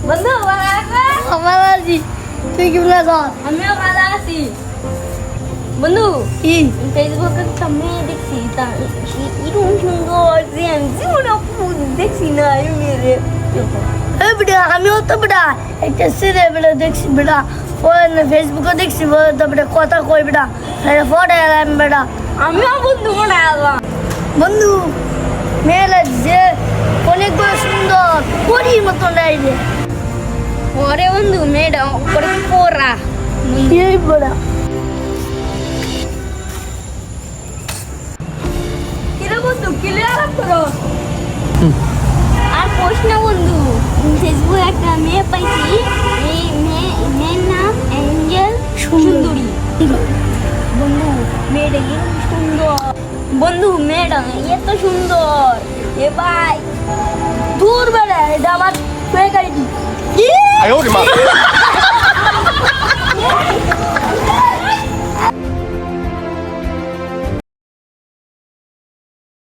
বন্ধু ভালো আছি, তুই কি ভালো আছিস? আমিও ভালো আছি। বন্ধু কি ফেসবুকে একটা মেয়ে দেখছি, তার এরকম সুন্দর যে আমি জীবনে দেখছি না মেয়েরে। বেটা আমিও তো বেটা একটা ছেলে বেটা দেখছি বেটা, ফেসবুকে দেখছি তো বেটা কথা কই বেটা ফটো এলাম বেটা। আমিও বন্ধু মনে এলাম বন্ধু মেয়েরা যে অনেকগুলো সুন্দর পরীর মতো নাই রে। ওরে বন্ধু মেয়েটা করে পড়া এই পড়া কিরে বন্ধু ক্লিয়ার করো আর প্রশ্ন বন্ধু। ফেসবুকে একটা মেয়ে পাইছি, এই মেয়ের নাম অ্যাঞ্জেল সুন্দরী। বন্ধু মেয়েটা এরকম সুন্দর, বন্ধু মেয়েটা এত সুন্দর এ ভাই দূর বেড়া এটা আমার মেয়ে গাড়ি।